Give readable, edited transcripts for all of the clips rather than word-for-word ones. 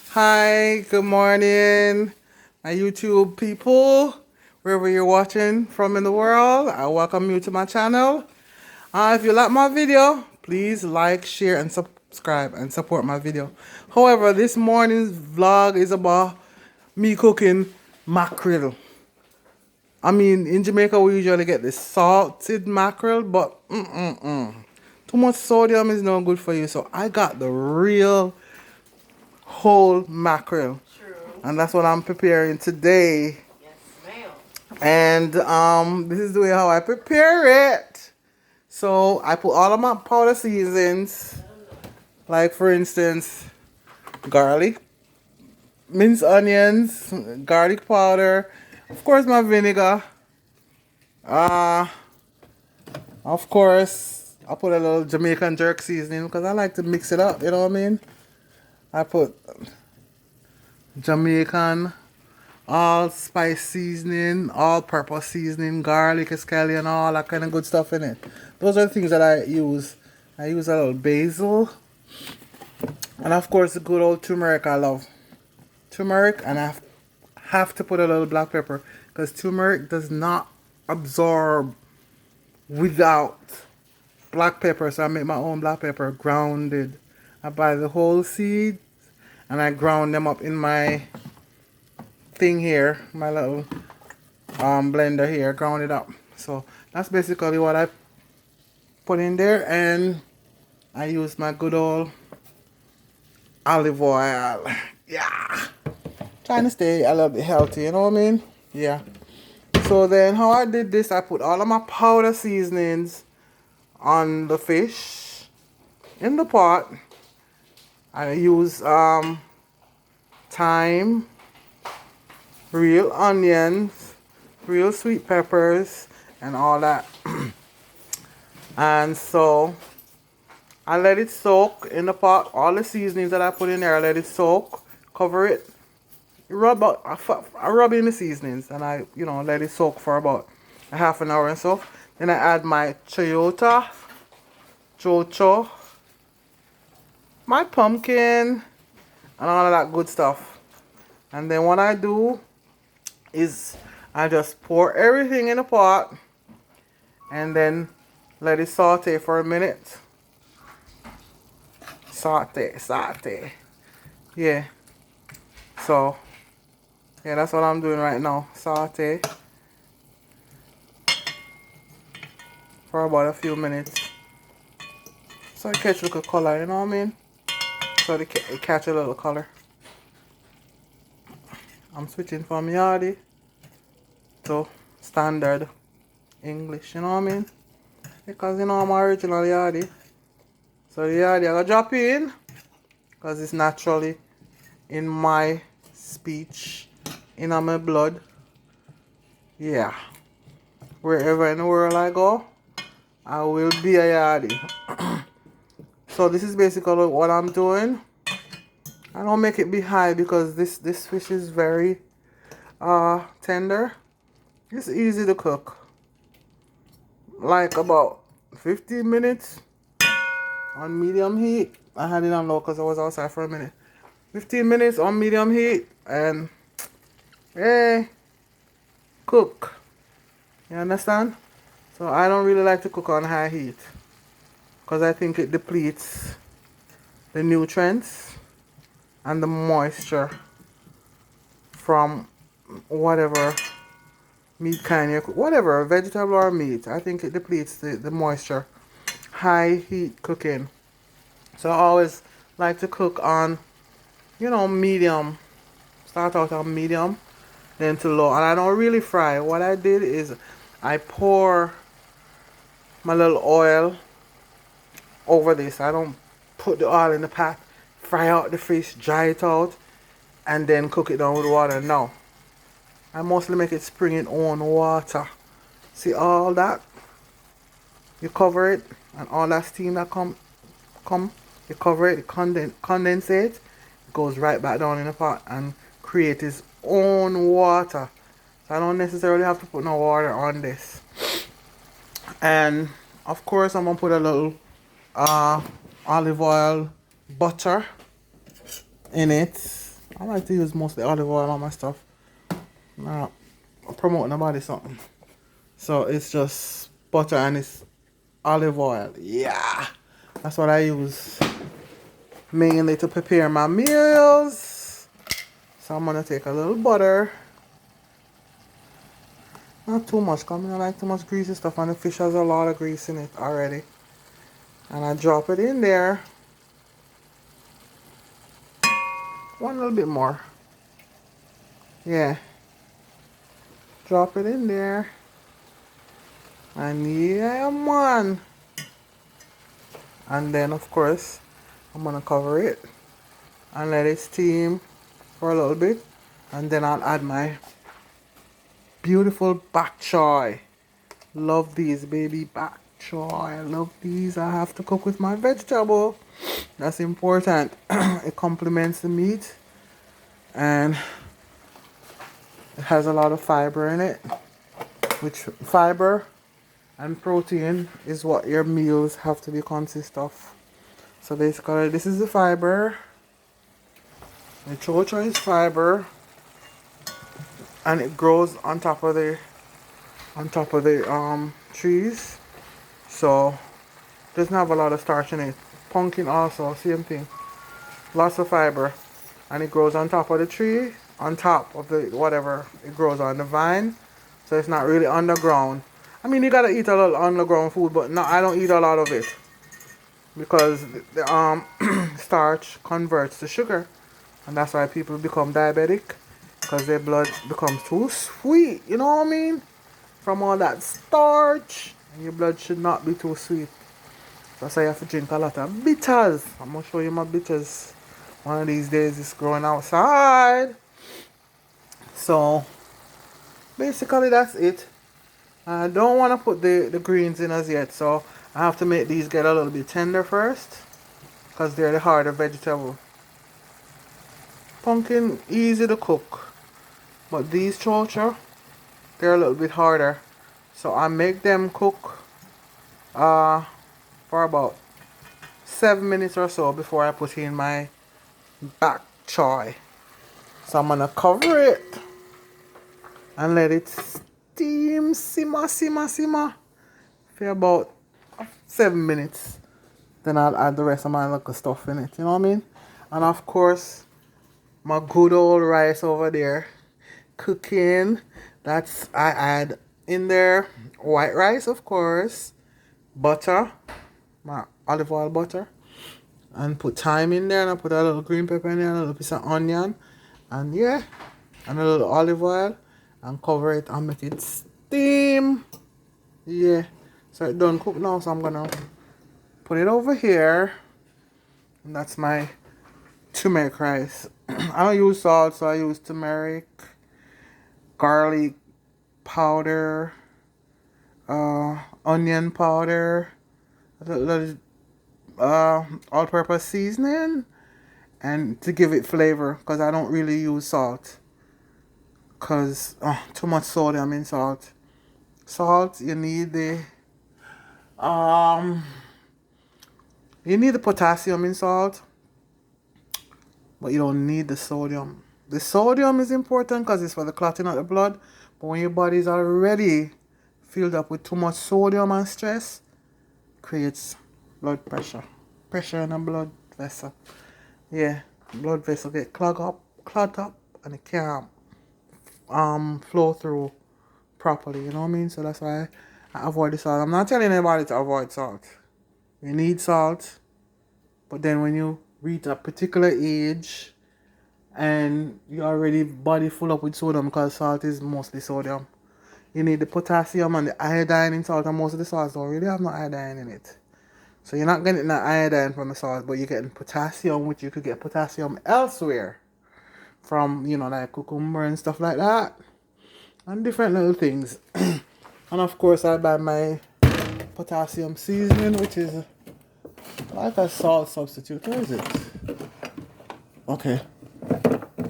Hi, good morning, my YouTube people, wherever you're watching from in the world. I welcome you to my channel. If you like my video, please like, share, and subscribe and support my video. However, this morning's vlog is about me cooking mackerel. I mean, in Jamaica, we usually get the salted mackerel, but too much sodium is not good for you. So I got the real whole mackerel. True. And that's what I'm preparing today. Yes, ma'am. And this is the way how I prepare it. So I put all of my powder seasons, like for instance, garlic, minced onions, garlic powder, of course my vinegar. Uh, of course I put a little Jamaican jerk seasoning because I like to mix it up. You know what I mean? I put Jamaican all spice seasoning, all purpose seasoning, garlic, scallion, all that kind of good stuff in it. Those are the things that I use. I use a little basil. And of course the good old turmeric I love. Turmeric, and I have to put a little black pepper because turmeric does not absorb without black pepper. So I make my own black pepper grounded. I buy the whole seed and I ground them up in my thing here, my little blender here, ground it up. So that's basically what I put in there, and I use my good old olive oil. Yeah, trying to stay a little bit healthy, you know what I mean? Yeah. So then how I did this, I put all of my powder seasonings on the fish in the pot. I use thyme, real onions, real sweet peppers, and all that. And so I let it soak in the pot. All the seasonings that I put in there, I let it soak, cover it, I rub in the seasonings, and I let it soak for about a half an hour and so. Then I add my chayote, chocho, my pumpkin, and all of that good stuff. And then what I do is I just pour everything in a pot and then let it saute for a minute. Saute. Yeah. So, yeah, that's what I'm doing right now. Saute for about a few minutes. So it catch a little color, you know what I mean? So it catch a little color. I'm switching from Yardi to standard English, you know what I mean? Because I'm original Yardi. So the Yardi I gotta drop in because it's naturally in my speech, in my blood. Yeah. Wherever in the world I go, I will be a Yardi. So this is basically what I'm doing. I don't make it be high because this fish is very tender. It's easy to cook. Like about 15 minutes on medium heat. I had it on low because I was outside for a minute. 15 minutes on medium heat and hey, cook. You understand? So I don't really like to cook on high heat because I think it depletes the nutrients and the moisture from whatever meat kind you cook, whatever, vegetable or meat. I think it depletes the moisture. High heat cooking. So I always like to cook on, medium. Start out on medium, then to low. And I don't really fry. What I did is I pour my little oil over this. I don't put the oil in the pot, fry out the fish, dry it out, and then cook it down with water. No. I mostly make it spring its own water. See all that? You cover it, and all that steam that come, you cover it, condensate, it goes right back down in the pot and create its own water. So I don't necessarily have to put no water on this. And of course I'm gonna put a little olive oil, butter in it. I like to use mostly olive oil on my stuff. Not promoting nobody something. So it's just butter and it's olive oil. Yeah. That's what I use mainly to prepare my meals. So I'm gonna take a little butter. Not too much, because I don't like too much greasy stuff, and the fish has a lot of grease in it already. And I drop it in there. One little bit more. Yeah. Drop it in there. And yeah, man. And then, of course, I'm going to cover it and let it steam for a little bit. And then I'll add my beautiful bok choy. Love these, baby. Bok choy. I love these. I have to cook with my vegetable. That's important. It complements the meat. And it has a lot of fiber in it. Which fiber and protein is what your meals have to be consist of. So basically, this is the fiber. The chocha is fiber, and it grows on top of the trees. So doesn't have a lot of starch in it. Pumpkin also same thing, lots of fiber, and it grows on top of the tree, on top of the whatever it grows on the vine. So it's not really underground. I mean, you gotta eat a little underground food, but no, I don't eat a lot of it because the starch converts to sugar, and that's why people become diabetic because their blood becomes too sweet. You know what I mean? From all that starch, and your blood should not be too sweet. That's why you have to drink a lot of bitters. I'm gonna show you my bitters one of these days. It's growing outside. So basically, that's it. I don't want to put the greens in as yet, so I have to make these get a little bit tender first, because they're the harder vegetable. Pumpkin, easy to cook, but these chocha, they're a little bit harder. So I make them cook for about 7 minutes or so before I put in my bok choy. So I'm gonna cover it and let it steam, simmer for about 7 minutes. Then I'll add the rest of my little stuff in it, you know what I mean? And of course, my good old rice over there cooking. That's, I add in there white rice, of course, butter, my olive oil butter, and put thyme in there, and I put a little green pepper in there, and a little piece of onion, and yeah, and a little olive oil, and cover it and make it steam. Yeah, so it done cook now, so I'm gonna put it over here, and that's my turmeric rice. I don't use salt, so I use turmeric, garlic powder, onion powder, a little all-purpose seasoning, and to give it flavor, because I don't really use salt, because too much sodium in salt. Salt, um you need the potassium in salt, but you don't need the sodium. The sodium is important because it's for the clotting of the blood, but when your body is already filled up with too much sodium and stress, creates blood pressure in a blood vessel. Yeah, blood vessel get clot up, and it can't flow through properly, you know what I mean? So that's why I avoid the salt. I'm not telling anybody to avoid salt. You need salt, but then when you reach a particular age and you're already body full up with sodium, because salt is mostly sodium, you need the potassium and the iodine in salt, and most of the salts don't really have no iodine in it. So you're not getting that iodine from the salt, but you're getting potassium, which you could get potassium elsewhere from, like cucumber and stuff like that, and different little things. And of course, I buy my potassium seasoning, which is like a salt substitute. Where is it? Okay.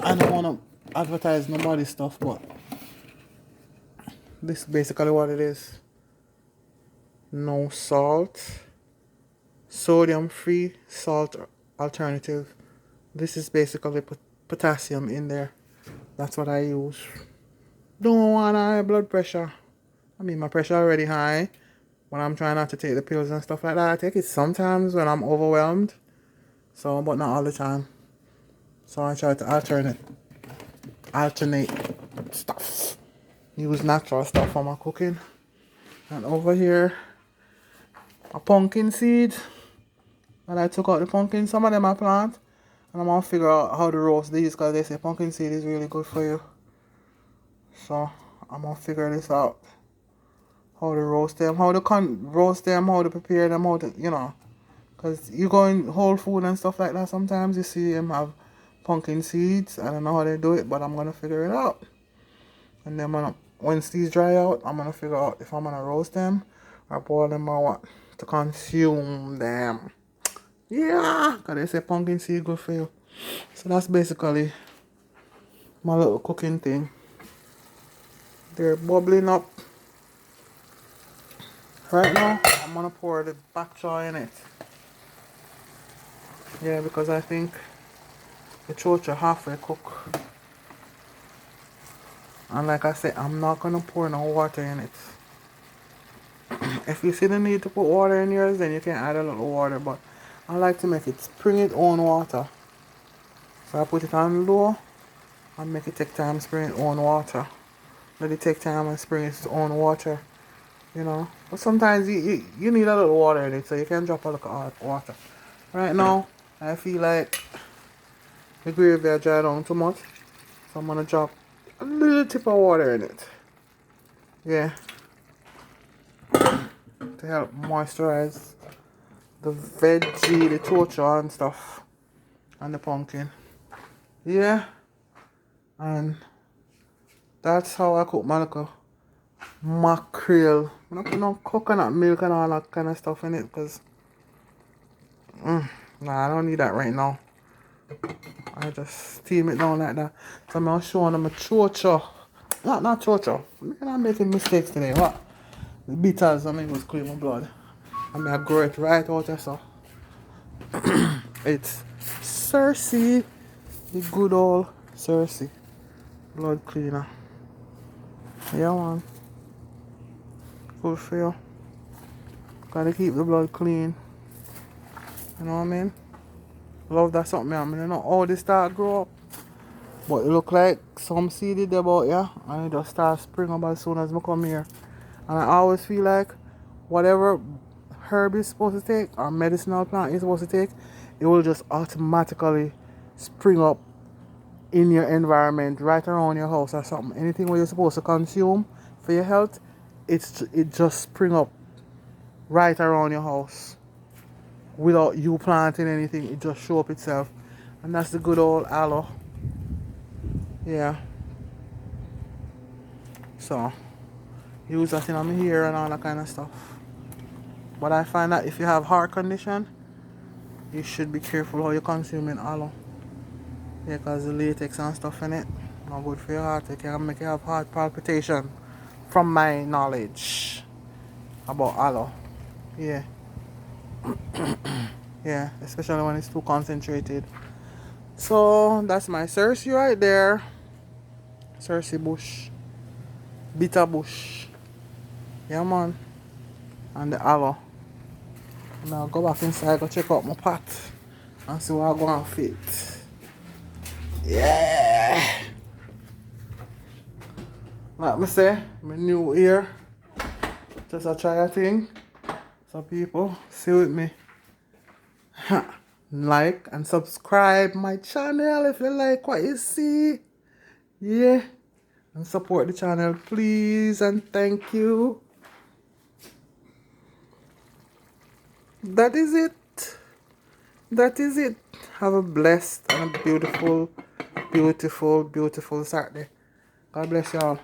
I don't want to advertise nobody's stuff, but this is basically what it is. No salt. Sodium free salt alternative This is basically potassium in there. That's what I use. Don't want high blood pressure. I mean, my pressure already high. When I'm trying not to take the pills and stuff like that, I take it sometimes when I'm overwhelmed. So, but not all the time. So I try to alternate stuff. Use natural stuff for my cooking. And over here, a pumpkin seed. And I took out the pumpkin. Some of them I plant. And I'm gonna figure out how to roast these because they say pumpkin seed is really good for you. So I'm gonna figure this out. How to roast them, how to roast them, how to prepare them, how to, you know. Because you go in Whole Food and stuff like that, sometimes you see them have pumpkin seeds. I don't know how they do it, but I'm gonna figure it out. And then once these dry out, I'm gonna figure out if I'm gonna roast them or boil them or what to consume them. Yeah, because they say pumpkin seed good for you. So that's basically my little cooking thing. They're bubbling up. Right now, I'm gonna pour the bok choy in it. Yeah, because I think the chocha halfway cook. And like I said, I'm not gonna pour no water in it. If you see the need to put water in yours, then you can add a little water. But I like to make it spring its own water. So I put it on low and make it take time spring its own water. Let it take time and spring its own water. You know. But sometimes you need a little water in it, so you can drop a little water. Right now, I feel like the gravy I dried down too much. So I'm gonna drop a little tip of water in it. Yeah. To help moisturize the veggie, the torcha and stuff. And the pumpkin. Yeah. And that's how I cook my little mackerel. I'm not put no coconut milk and all that kind of stuff in it because nah, I don't need that right now. I just steam it down like that. So I'm showing them a chocha. Not chocha. I'm making mistakes today. What? The bitters, I mean, was clean my blood. I mean, I grow it right out there, so. It's Cersei. The good old Cersei. Blood cleaner. Yeah, man. Good for you. Gotta keep the blood clean. You know what I mean? Love that something. I mean, I know how they start grow up. But it look like some seed there about here. And it just start spring up as soon as I come here. And I always feel like whatever herb is supposed to take or medicinal plant is supposed to take, it will just automatically spring up in your environment, right around your house or something. Anything where you're supposed to consume for your health, it just spring up right around your house without you planting anything. It just show up itself, and that's the good old aloe. Yeah. So use that in my hair and all that kind of stuff. But I find that if you have heart condition, you should be careful how you're consuming aloe. Yeah, because the latex and stuff in it, not good for your heart. It can make you have heart palpitation. From my knowledge about aloe. Yeah. Yeah, especially when it's too concentrated. So that's my Cersei right there. Cersei bush. Bitter bush. Yeah, man. And the aloe. Now I'll go back inside, go check out my pot and see what I'm going to fit. Yeah. Like me say, I'm new here. Just a try a thing. So people, see with me. Like and subscribe my channel if you like what you see. Yeah. And support the channel, please, and thank you. That is it. That is it. Have a blessed and a beautiful, beautiful, beautiful Saturday. God bless y'all.